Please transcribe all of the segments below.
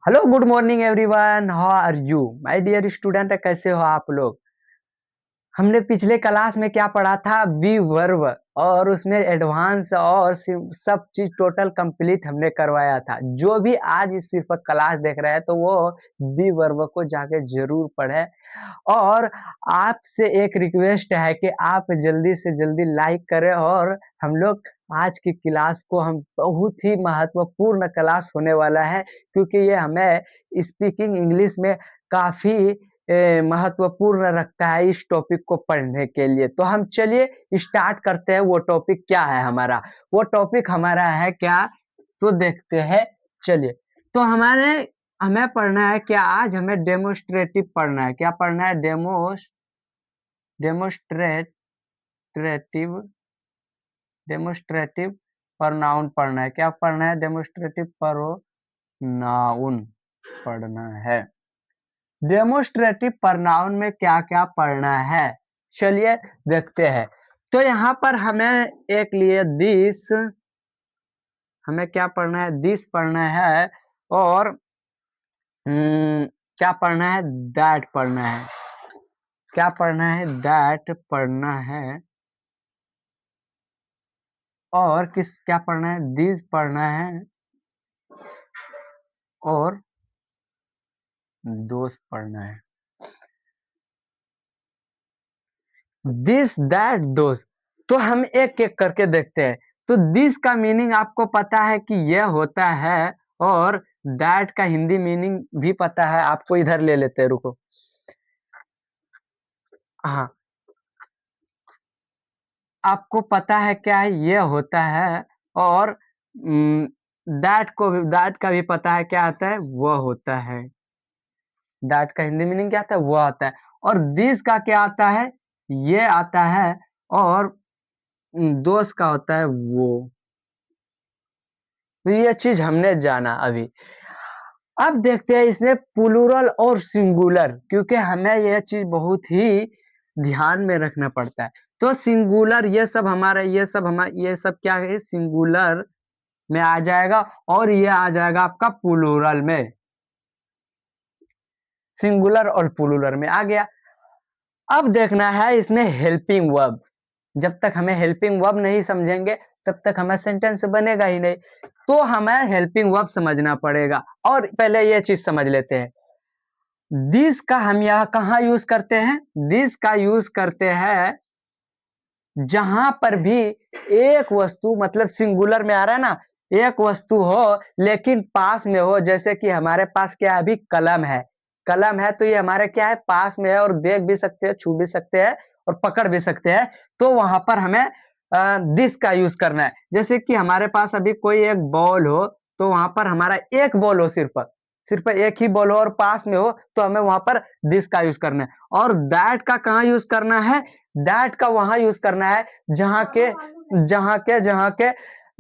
Hello good morning everyone, how are you my dear student. कैसे हो आप लोग? हमने पिछले क्लास में क्या पढ़ा था? बी वर्ब, और उसमें एडवांस और सब चीज टोटल कंप्लीट हमने करवाया था। जो भी आज इस सिर्फ क्लास देख रहे हैं तो वो बी वर्ब को जाके जरूर पढ़े। और आपसे एक रिक्वेस्ट है कि आप जल्दी से जल्दी लाइक करें। और हम लोग आज की क्लास को हम बहुत ही महत्वपूर्ण क्लास होने वाला है, क्योंकि ये हमें स्पीकिंग इंग्लिश में काफी महत्वपूर्ण रखता है इस टॉपिक को पढ़ने के लिए। तो हम चलिए स्टार्ट करते हैं। वो टॉपिक क्या है हमारा? वो टॉपिक हमारा है क्या, तो देखते हैं। चलिए, तो हमारे हमें पढ़ना है क्या? आज हमें डेमोस्ट्रेटिव पढ़ना है। क्या पढ़ना है? डेमोस्ट्रेटिव डेमोस्ट्रेटिव प्रोनाउन पढ़ना है। क्या पढ़ना है? डेमोस्ट्रेटिव प्रोनाउन पढ़ना है। डेमोस्ट्रेटिव प्रोनाउन में क्या क्या पढ़ना है, चलिए देखते हैं। तो यहाँ पर हमें एक लिए दिस, हमें क्या पढ़ना है? दिस पढ़ना है। और क्या पढ़ना है? दैट पढ़ना है। क्या पढ़ना है? दैट पढ़ना है। और किस क्या पढ़ना है? दिस पढ़ना है। और दोस्त पढ़ना है। दिस दैट दोस्त। तो हम एक एक करके देखते हैं। तो दिस का मीनिंग आपको पता है कि यह होता है, और दैट का हिंदी मीनिंग भी पता है आपको। इधर ले लेते हैं, रुको। हाँ, आपको पता है क्या है? यह होता है। और दैट का भी पता है क्या आता है? वह होता है। दैट का हिंदी मीनिंग क्या आता है? वह आता है। और दिस का क्या आता है? ये आता है। और दोस्त का होता है वो। तो ये चीज हमने जाना अभी। अब देखते हैं इसमें प्लूरल और सिंगुलर, क्योंकि हमें यह चीज बहुत ही ध्यान में रखना पड़ता है। तो सिंगुलर ये सब क्या है? सिंगुलर में आ जाएगा, और ये आ जाएगा आपका प्लूरल में। सिंगुलर और प्लूरल में आ गया। अब देखना है इसमें हेल्पिंग वर्ब। जब तक हमें हेल्पिंग वर्ब नहीं समझेंगे तब तक हमारा सेंटेंस बनेगा ही नहीं। तो हमें हेल्पिंग वर्ब समझना पड़ेगा। और पहले ये चीज समझ लेते हैं। दिस का हम यहाँ कहाँ यूज करते हैं? दिस का यूज करते हैं जहां पर भी एक वस्तु, मतलब सिंगुलर में आ रहा है ना, एक वस्तु हो लेकिन पास में हो। जैसे कि हमारे पास क्या है? अभी कलम है। कलम है तो ये हमारे क्या है? पास में है, और देख भी सकते हैं, छू भी सकते हैं, और पकड़ भी सकते हैं। तो वहां पर हमें दिस का यूज करना है। जैसे कि हमारे पास अभी कोई एक बॉल हो, तो वहां पर हमारा एक बॉल हो, सिर्फ सिर्फ एक ही बॉल हो और पास में हो, तो हमें वहां पर दिस का यूज करना है। और दैट का कहाँ यूज करना है? दैट का वहां यूज करना है जहां के जहां के जहां के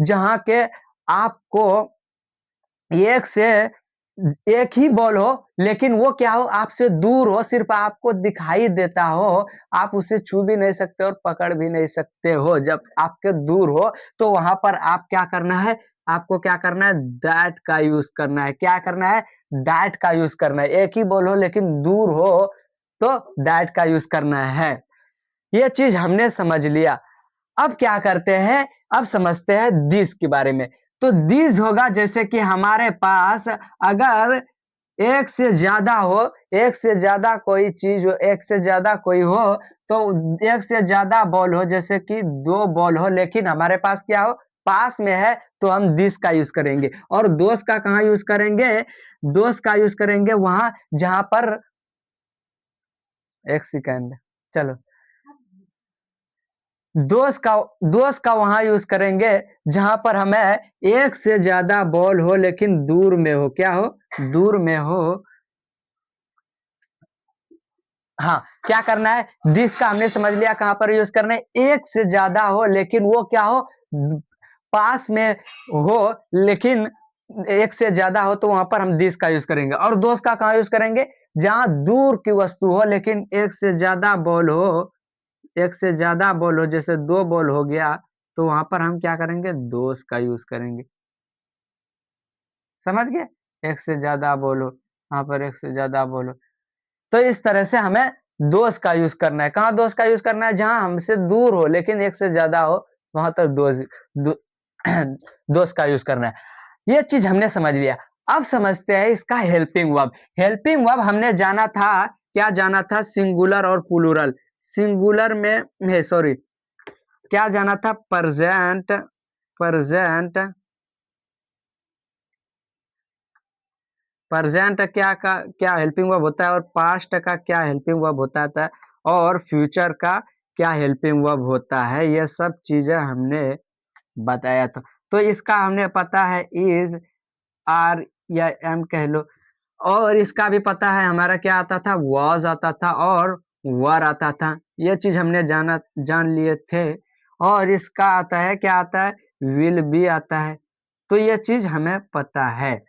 जहां के आपको एक से एक ही बॉल हो, लेकिन वो क्या हो? आपसे दूर हो, सिर्फ आपको दिखाई देता हो। आप उसे छू भी नहीं सकते और पकड़ भी नहीं सकते हो। जब आपके दूर हो तो वहां पर आप क्या करना है? आपको क्या करना है? दैट का यूज करना है। क्या करना है? दैट का यूज करना है। एक ही बॉल हो लेकिन दूर हो, तो दैट का यूज करना है। ये चीज हमने समझ लिया। अब क्या करते हैं? अब समझते हैं दिस के बारे में। तो दिस होगा जैसे कि हमारे पास अगर एक से ज्यादा हो, एक से ज्यादा कोई चीज हो, एक से ज्यादा कोई हो, तो एक से ज्यादा बॉल हो, जैसे कि दो बॉल हो, लेकिन हमारे पास क्या हो? पास में है, तो हम दिस का यूज करेंगे। और दोस्त का कहाँ यूज करेंगे? दोस्त का यूज करेंगे वहां जहां पर, एक सेकेंड, चलो, दोस्त का वहां यूज करेंगे जहां पर हमें एक से ज्यादा बॉल हो लेकिन दूर में हो। क्या हो? दूर में हो। हाँ, क्या करना है? दिस का हमने समझ लिया कहां पर यूज करना है। एक से ज्यादा हो लेकिन वो क्या हो? पास में हो, लेकिन एक से ज्यादा हो, तो वहां पर हम दिस का यूज करेंगे। और दोस्त का कहाँ यूज करेंगे? जहां दूर की वस्तु हो लेकिन एक से ज्यादा बॉल हो, एक से ज्यादा बॉल हो, जैसे दो बॉल हो गया, तो वहां पर हम क्या करेंगे? दोस्त का यूज करेंगे। समझ गए? एक से ज्यादा बोलो, यहाँ पर एक से ज्यादा बोलो। तो इस तरह से हमें दोष का यूज करना है। कहाँ दोष का यूज करना है? जहां हमसे दूर हो लेकिन एक से ज्यादा हो, वहां तक दो, दोष का यूज करना है। ये चीज हमने समझ लिया। अब समझते हैं इसका हेल्पिंग वर्ब। हेल्पिंग वर्ब हमने जाना था, क्या जाना था? सिंगुलर और प्लूरल। सिंगुलर में सॉरी, क्या जाना था? प्रेजेंट, प्रेजेंट, प्रेजेंट क्या का क्या हेल्पिंग वर्ब होता है, और पास्ट का क्या हेल्पिंग वर्ब होता था, और फ्यूचर का क्या हेल्पिंग वर्ब होता है। ये सब चीजें हमने बताया था। तो इसका हमने पता है इज, आर या एम कह लो, और इसका भी पता है हमारा क्या आता था? वॉज आता था और वर आता था। ये चीज हमने जान लिए थे। और इसका आता है, क्या आता है? विल भी आता है। तो ये चीज हमें पता है।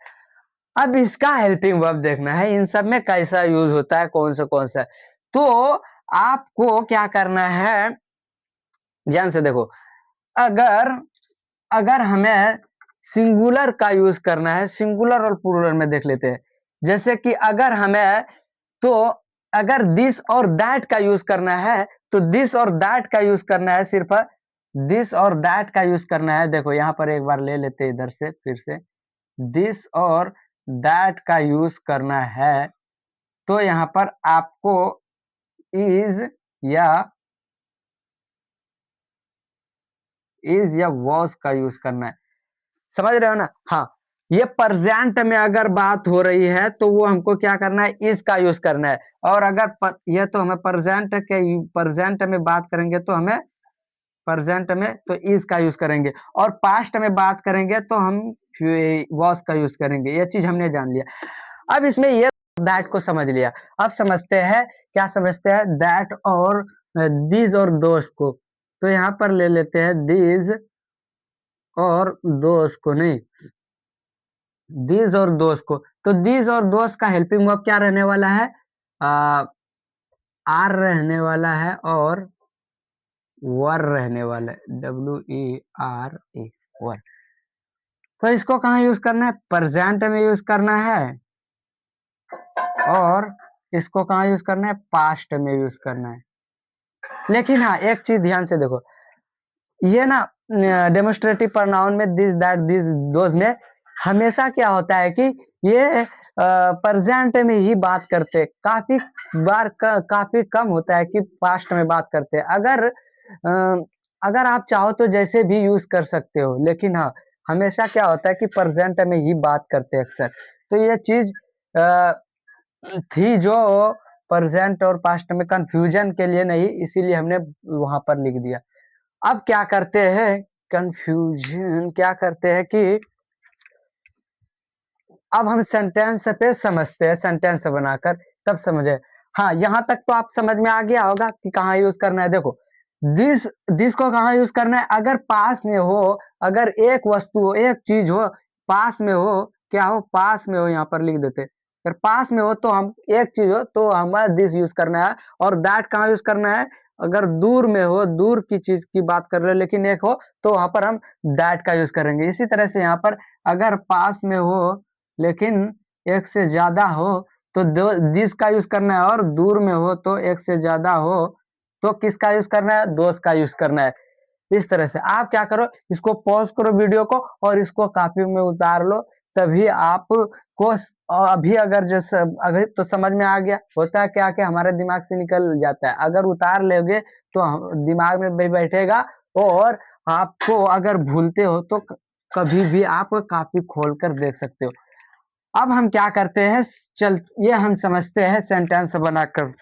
अब इसका हेल्पिंग वर्ब देखना है, इन सब में कैसा यूज होता है, कौन सा। तो आपको क्या करना है, ध्यान से देखो। अगर अगर हमें सिंगुलर का यूज करना है, सिंगुलर और प्लूरल में देख लेते हैं। जैसे कि अगर हमें, तो अगर दिस और दैट का यूज करना है, तो दिस और दैट का यूज करना है, सिर्फ दिस और दैट का यूज करना है। देखो यहाँ पर एक बार ले लेते हैं इधर से फिर से, दिस और दैट का यूज करना है। तो यहाँ पर आपको इज या वॉज का यूज करना है। समझ रहे हो ना? हाँ, ये प्रेजेंट में अगर बात हो रही है तो वो हमको क्या करना है? इज का यूज करना है। और अगर ये तो हमें प्रेजेंट में बात करेंगे तो हमें प्रेजेंट में तो इज का यूज करेंगे, और पास्ट में बात करेंगे तो हम वॉज का यूज करेंगे। ये चीज हमने जान लिया। अब इसमें ये दैट को समझ लिया। अब समझते हैं, क्या समझते हैं? दैट और दीज और दोस्त को। तो यहाँ पर ले लेते हैं दीज और दोस्त को, नहीं, दीज और दोस्त को। तो दीज और दोस्त का हेल्पिंग वर्ब क्या रहने वाला है? आर रहने वाला है और वर रहने वाला है, WER, वर। तो इसको कहाँ यूज करना है? प्रेजेंट में यूज करना है, और इसको कहाँ यूज करना है? पास्ट में यूज करना है। लेकिन हाँ, एक चीज ध्यान से देखो, ये ना डेमोस्ट्रेटिव प्रोनाउन में दिस दैट दिस दोज में हमेशा क्या होता है कि ये प्रेजेंट में ही बात करते, काफी बार काफी कम होता है कि पास्ट में बात करते। अगर आप चाहो तो जैसे भी यूज कर सकते हो, लेकिन हाँ, हमेशा क्या होता है कि प्रेजेंट में ही बात करते हैं अक्सर। तो ये चीज थी जो प्रेजेंट और पास्ट में कंफ्यूजन के लिए नहीं, इसीलिए हमने वहां पर लिख दिया। अब क्या करते हैं, कंफ्यूजन क्या करते हैं कि अब हम सेंटेंस पे समझते हैं, सेंटेंस बनाकर तब समझे। हाँ, यहाँ तक तो आप समझ में आ गया होगा कि कहाँ यूज करना है। देखो, दिस को कहाँ यूज करना है? अगर पास में हो, अगर एक वस्तु हो, एक चीज हो, पास में हो, क्या हो? पास में हो, यहाँ पर लिख देते। अगर पास में हो तो हम, एक चीज हो तो हमारा दिस यूज करना है। और दैट कहाँ यूज करना है? अगर दूर में हो, दूर की चीज की बात कर रहे हो लेकिन एक हो, तो वहां पर हम दैट का यूज करेंगे। इसी तरह से यहाँ पर अगर पास में हो लेकिन एक से ज्यादा हो तो दिस का यूज करना है, और दूर में हो तो एक से ज्यादा हो तो किसका यूज करना है? दोस्त का यूज करना है। इस तरह से आप क्या करो, इसको पॉज करो वीडियो को और इसको कॉपी में उतार लो, तभी आपको अभी अगर जैसे अगर तो समझ में आ गया। होता है क्या कि हमारे दिमाग से निकल जाता है, अगर उतार लोगे तो दिमाग में भी बैठेगा, और आपको अगर भूलते हो तो कभी भी आप कॉपी खोल कर देख सकते हो। अब हम क्या करते हैं, चल ये हम समझते हैं सेंटेंस बनाकर।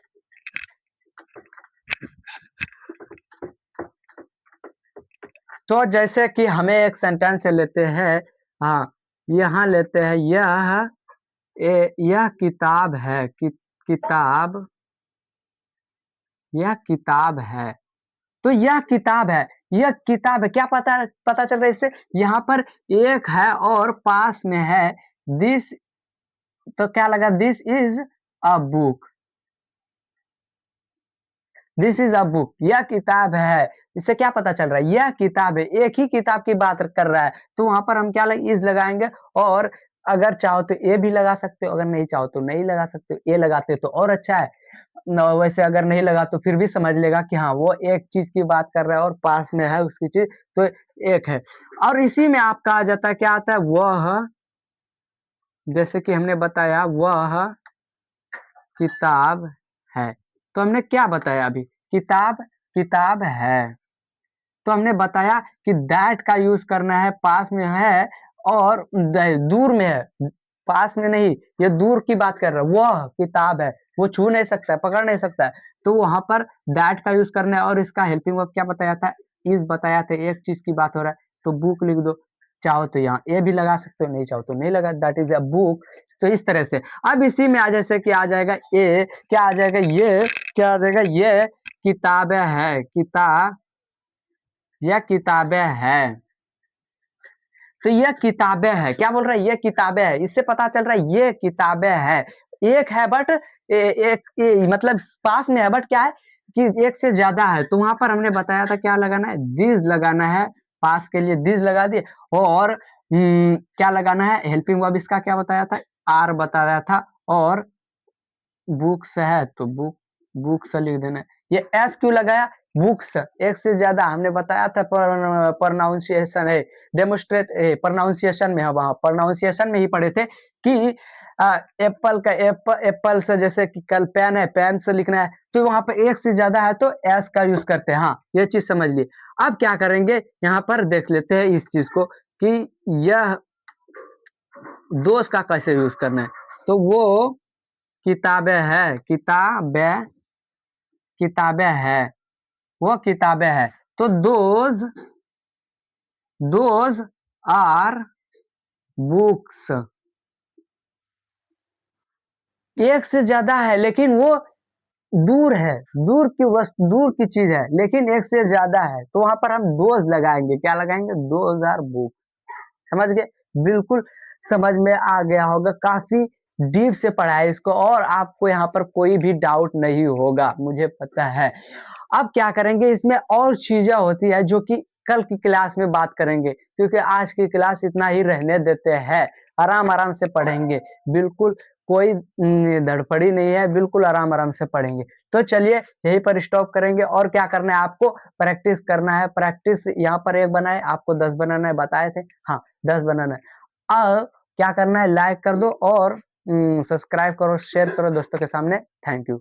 तो जैसे कि हमें एक सेंटेंस लेते हैं, हाँ, यहाँ लेते हैं, यह किताब है, किताब, यह किताब है। तो यह किताब है, यह किताब है, क्या पता पता चल रहा है इससे? यहाँ पर एक है और पास में है दिस, तो क्या लगा? This is a book, this is a book, यह किताब है। इससे क्या पता चल रहा है? यह किताब है, एक ही किताब की बात कर रहा है, तो वहां पर हम क्या इज लगाएंगे। और अगर चाहो तो ए भी लगा सकते हो, अगर नहीं चाहो तो नहीं लगा सकते हो। ए लगाते हो तो और अच्छा है। वैसे अगर नहीं लगा तो फिर भी समझ लेगा कि हाँ वो एक चीज की बात कर रहा है और पास में है उसकी चीज, तो एक है। और इसी में आपका आ जाता है, क्या आता है, वह, जैसे कि हमने बताया वह किताब है। तो हमने क्या बताया अभी, किताब, किताब है। तो हमने बताया कि दैट का यूज करना है, पास में है और दूर में है, पास में नहीं, ये दूर की बात कर रहा है। वह किताब है, वो छू नहीं सकता है, पकड़ नहीं सकता है, तो वहां पर दैट का यूज करना है। और इसका हेल्पिंग वर्ब क्या बताया था, इज बताया था, एक चीज की बात हो रहा है, तो बुक लिख दो। चाहो तो यहाँ ए भी लगा सकते हो, नहीं चाहो तो नहीं लगा, दैट इज अ बुक। तो इस तरह से अब इसी में आ जैसे कि आ जाएगा ए, क्या आ जाएगा ये, क्या आ जाएगा ये किताबें है, किताब या किताबें है। तो ये किताबें है, क्या बोल रहा है, ये किताबें है, इससे पता चल रहा है ये किताबें है। एक है बट मतलब पास में है बट क्या है कि एक से ज्यादा है, तो वहां पर हमने बताया था क्या लगाना है, दिस लगाना है, पास के लिए दिस लगा दिए। और क्या लगाना है, हेल्पिंग वर्ब इसका क्या बताया था, आर बताया था। और बुक्स है तो बुक्स लिख देना है। ये एस क्यों लगाया, बुक्स एक से ज्यादा हमने बताया था, प्रोनाउंसिएशन है, डेमोस्ट्रेट प्रोनाउंसिएशन में है, वहां प्रोनाउंसिएशन में ही पढ़े थे कि एप्पल का एप्पल से, जैसे कि कल पेन है, पेन से लिखना है, तो वहां पर एक से ज्यादा है तो एस का यूज करते हैं। हाँ ये चीज समझ लिए। अब क्या करेंगे, यहाँ पर देख लेते हैं इस चीज को कि यह दोस्त का कैसे यूज करना है। तो वो किताबें है, किताबें, किताबें है, वो किताबें है। तो दोज आर बुक्स, एक से ज्यादा है लेकिन वो दूर है, दूर की वस्तु, दूर की चीज है लेकिन एक से ज्यादा है, तो वहां पर हम दोज लगाएंगे, क्या लगाएंगे, दोज आर बुक्स। समझ गए, बिल्कुल समझ में आ गया होगा, काफी डीप से पढ़ा है इसको और आपको यहाँ पर कोई भी डाउट नहीं होगा, मुझे पता है। अब क्या करेंगे, इसमें और चीजें होती है जो कि कल की क्लास में बात करेंगे, क्योंकि आज की क्लास इतना ही रहने देते हैं, आराम आराम से पढ़ेंगे, बिल्कुल कोई धड़पड़ी नहीं है, बिल्कुल आराम आराम से पढ़ेंगे। तो चलिए यहीं पर स्टॉप करेंगे। और क्या करना है आपको, प्रैक्टिस करना है, प्रैक्टिस यहाँ पर एक बनाए, आपको 10 बनाना है, बताए थे, हाँ 10 बनाना है। अब क्या करना है, लाइक कर दो और सब्सक्राइब करो, शेयर करो दोस्तों के सामने। Thank you.